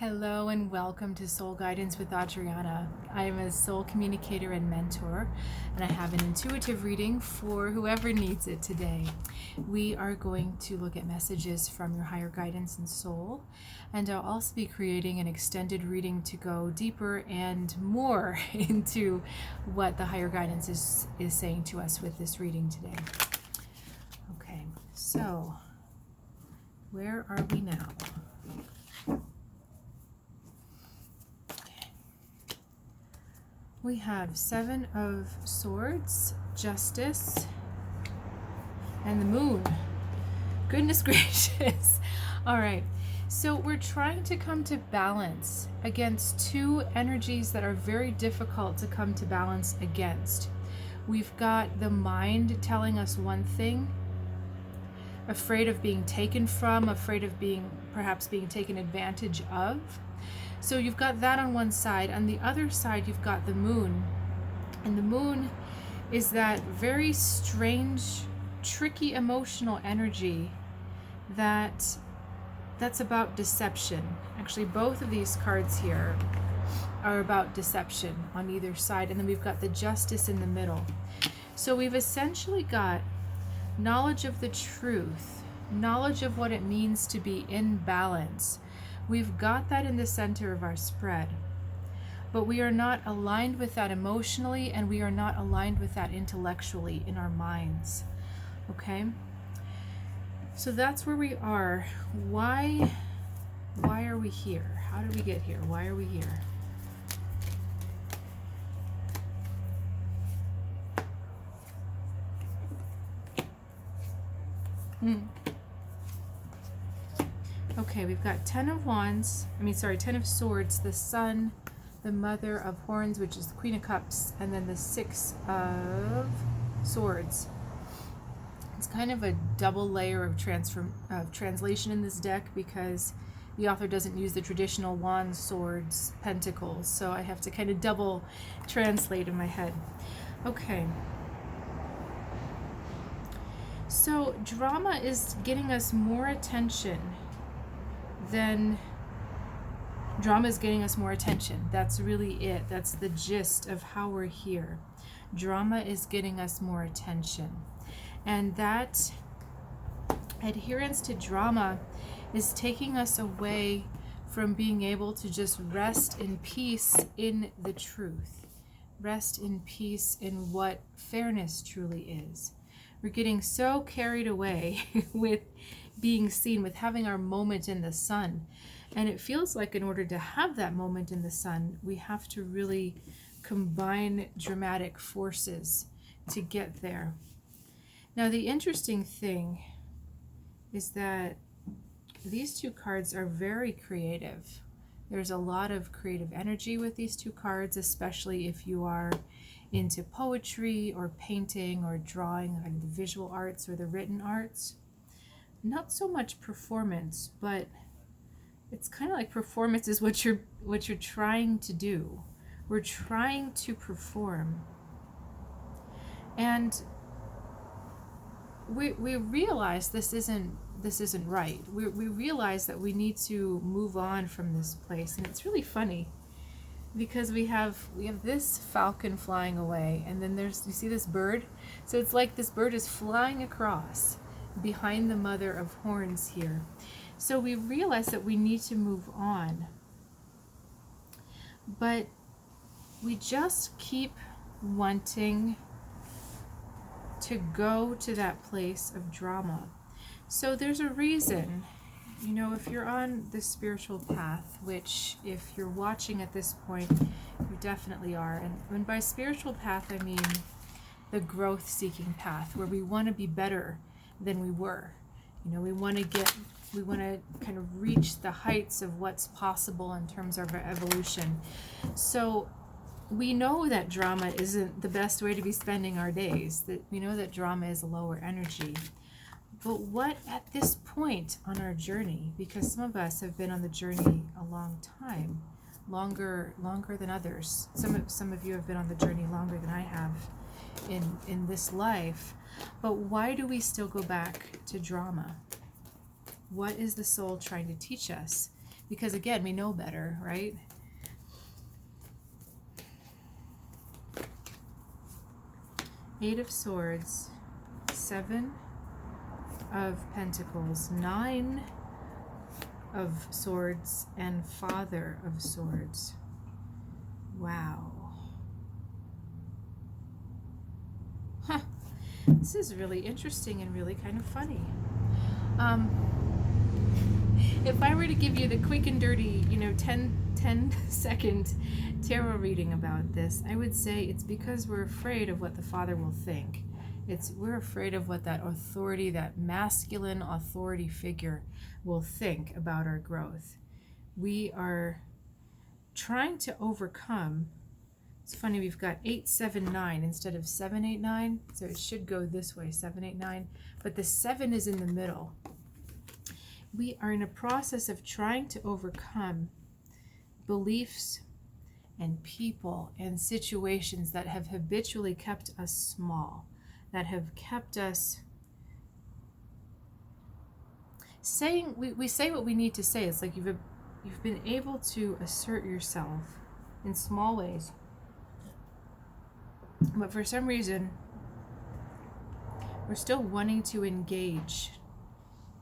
Hello and welcome to Soul Guidance with Adriana. I am a soul communicator and mentor, and I have an intuitive reading for whoever needs it today. We are going to look at messages from your higher guidance and soul, and I'll also be creating an extended reading to go deeper and more into what the higher guidance is saying to us with this reading today. Okay, so where are we now? We have Seven of Swords, Justice, and the Moon. Goodness gracious. All right. So we're trying to come to balance against two energies that are very difficult to come to balance against. We've got the mind telling us one thing, afraid of being taken from, afraid of perhaps being taken advantage of. So you've got that on one side. On the other side, you've got the moon. And the moon is that very strange, tricky emotional energy that's about deception. Actually, both of these cards here are about deception on either side. And then we've got the justice in the middle. So we've essentially got knowledge of the truth, knowledge of what it means to be in balance. We've got that in the center of our spread, but we are not aligned with that emotionally, and we are not aligned with that intellectually in our minds. Okay? So that's where we are. Why are we here? How did we get here? Why are we here? Okay, we've got Ten of Swords, the Sun, the Mother of Horns, which is the Queen of Cups, and then the Six of Swords. It's kind of a double layer of translation in this deck because the author doesn't use the traditional wands, swords, pentacles, so I have to kind of double translate in my head. Okay. So drama is getting us more attention. Drama is getting us more attention. That's really it. That's the gist of how we're here. Drama is getting us more attention. And that adherence to drama is taking us away from being able to just rest in peace in the truth. Rest in peace in what fairness truly is. We're getting so carried away with being seen, with having our moment in the sun. And it feels like in order to have that moment in the sun, we have to really combine dramatic forces to get there. Now, the interesting thing is that these two cards are very creative. There's a lot of creative energy with these two cards, especially if you are into poetry or painting or drawing, kind of the visual arts or the written arts. Not so much performance, but it's kind of like performance is what you're trying to do. We're trying to perform. And we realize this isn't right. We realize that we need to move on from this place. And it's really funny because we have this falcon flying away, and then you see this bird. So it's like this bird is flying across behind the Mother of Horns here. So we realize that we need to move on. But we just keep wanting to go to that place of drama. So there's a reason, if you're on the spiritual path, which if you're watching at this point, you definitely are. And by spiritual path, I mean the growth-seeking path, where we want to be better than we were. We want to kind of reach the heights of what's possible in terms of our evolution. So we know that drama isn't the best way to be spending our days. That we know that drama is a lower energy. But what at this point on our journey, because some of us have been on the journey a long time, longer than others. Some of you have been on the journey longer than I have in this life. But why do we still go back to drama? What is the soul trying to teach us? because again, we know better, right? Eight of Swords, Seven of Pentacles, Nine of Swords, and Father of Swords. Wow. Huh. This is really interesting and really kind of funny. If I were to give you the quick and dirty, 10-second tarot reading about this, I would say it's because we're afraid of what the Father will think. We're afraid of what that authority, that masculine authority figure will think about our growth. We are trying to overcome. It's funny, we've got 8, 7, 9 instead of 7, 8, 9. So it should go this way, 7, 8, 9. But the 7 is in the middle. We are in a process of trying to overcome beliefs and people and situations that have habitually kept us small, that have kept us saying, we say what we need to say. It's like you've been able to assert yourself in small ways, but for some reason we're still wanting to engage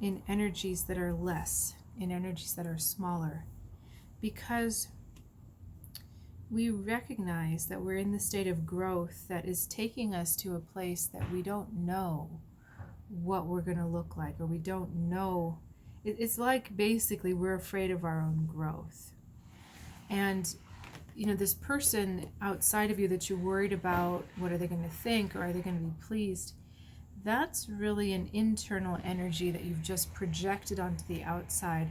in energies that are less, in energies that are smaller, because we recognize that we're in the state of growth that is taking us to a place that we don't know what we're going to look like, or we don't know. It's like basically we're afraid of our own growth. And this person outside of you that you're worried about, what are they going to think, or are they going to be pleased? That's really an internal energy that you've just projected onto the outside.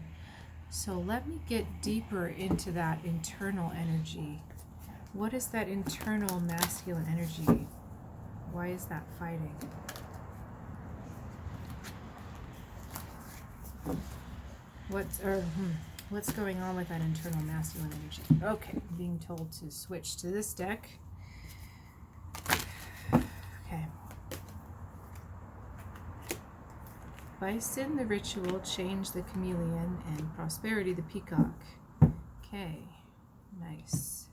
So let me get deeper into that internal energy. What is that internal masculine energy? Why is that fighting? What's going on with that internal masculine energy? Okay, I'm being told to switch to this deck. Okay. Bison, the ritual, change, the chameleon, and prosperity, the peacock. Okay, nice.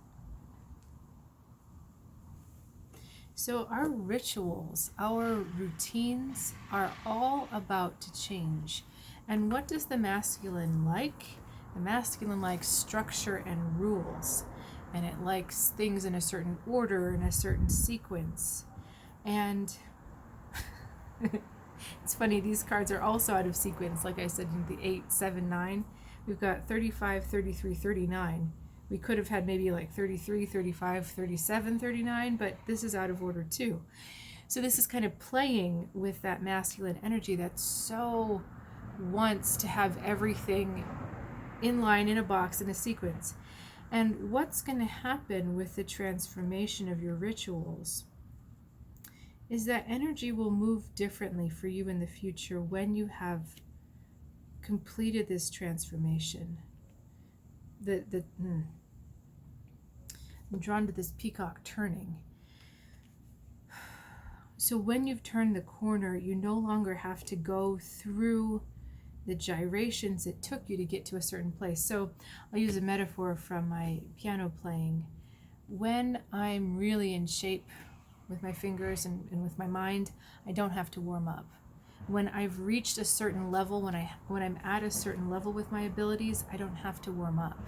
So our rituals, our routines are all about to change. And what does the masculine like? The masculine likes structure and rules, and it likes things in a certain order, in a certain sequence. And it's funny, these cards are also out of sequence. Like I said, in the 8, 7, 9, we've got 35, 33, 39. We could have had maybe like 33, 35, 37, 39, but this is out of order too. So this is kind of playing with that masculine energy that so wants to have everything in line, in a box, in a sequence. And what's going to happen with the transformation of your rituals is that energy will move differently for you in the future when you have completed this transformation. I'm drawn to this peacock turning. So when you've turned the corner, you no longer have to go through the gyrations it took you to get to a certain place. So I'll use a metaphor from my piano playing. When I'm really in shape with my fingers and with my mind, I don't have to warm up. When I've reached a certain level, when I'm at a certain level with my abilities, I don't have to warm up.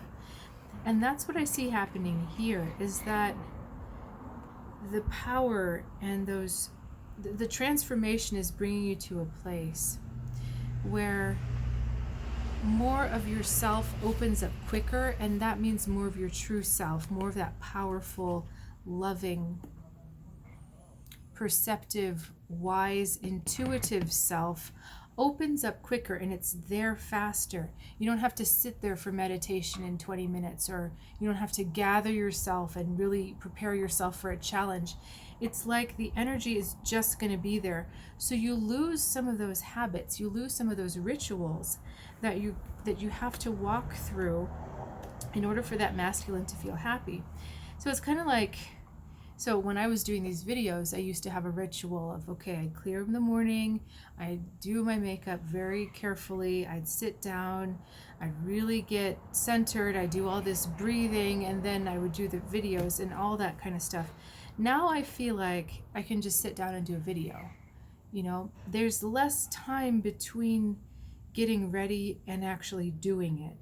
And that's what I see happening here, is that the power and the transformation is bringing you to a place where more of yourself opens up quicker, and that means more of your true self, more of that powerful, loving, perceptive, wise, intuitive self opens up quicker, and it's there faster. You don't have to sit there for meditation in 20 minutes, or you don't have to gather yourself and really prepare yourself for a challenge. It's like the energy is just going to be there. So you lose some of those habits, you lose some of those rituals that you have to walk through in order for that masculine to feel happy. So it's kind of like So when I was doing these videos, I used to have a ritual of, okay, I'd clear in the morning, I'd do my makeup very carefully, I'd sit down, I'd really get centered, I'd do all this breathing, and then I would do the videos and all that kind of stuff. Now I feel like I can just sit down and do a video. You know, there's less time between getting ready and actually doing it.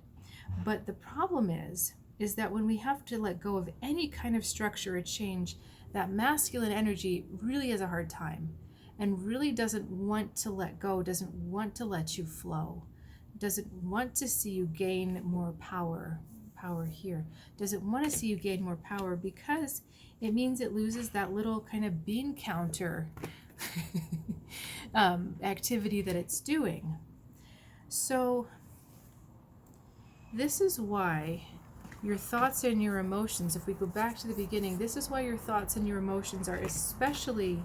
But the problem is that when we have to let go of any kind of structure or change, that masculine energy really has a hard time and really doesn't want to let go, doesn't want to let you flow, doesn't want to see you gain more power here, doesn't want to see you gain more power, because it means it loses that little kind of bean counter activity that it's doing. So this is why your thoughts and your emotions, if we go back to the beginning, this is why your thoughts and your emotions are especially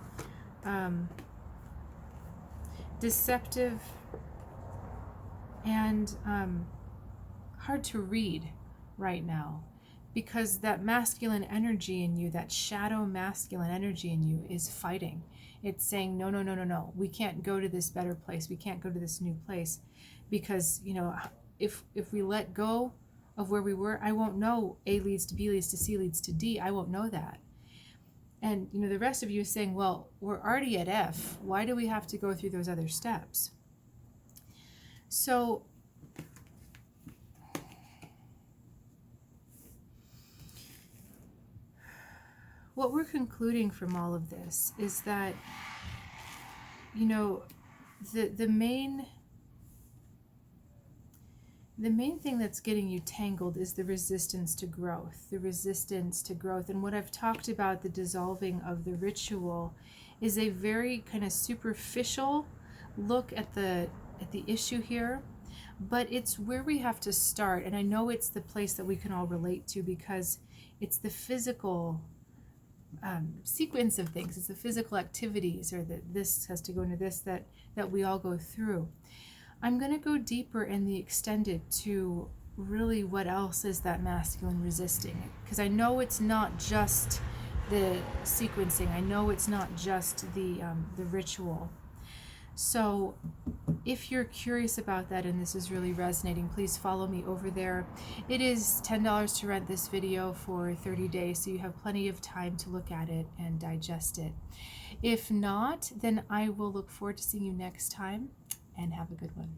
deceptive and hard to read right now, because that masculine energy in you, that shadow masculine energy in you, is fighting. It's saying, no, no, no, no, no, we can't go to this better place, we can't go to this new place, because, you know, if we let go of where we were, I won't know A leads to B leads to C leads to D. I won't know that. And, you know, the rest of you is saying, well, we're already at F. Why do we have to go through those other steps? So what we're concluding from all of this is that, you know, the main thing that's getting you tangled is the resistance to growth. And what I've talked about, the dissolving of the ritual, is a very kind of superficial look at the issue here, but it's where we have to start. And I know it's the place that we can all relate to, because it's the physical sequence of things. It's the physical activities, or that this has to go into this, that we all go through. I'm going to go deeper in the extended to really what else is that masculine resisting, because I know it's not just the sequencing. I know it's not just the ritual. So if you're curious about that and this is really resonating, please follow me over there. It is $10 to rent this video for 30 days, so you have plenty of time to look at it and digest it. If not, then I will look forward to seeing you next time, and have a good one.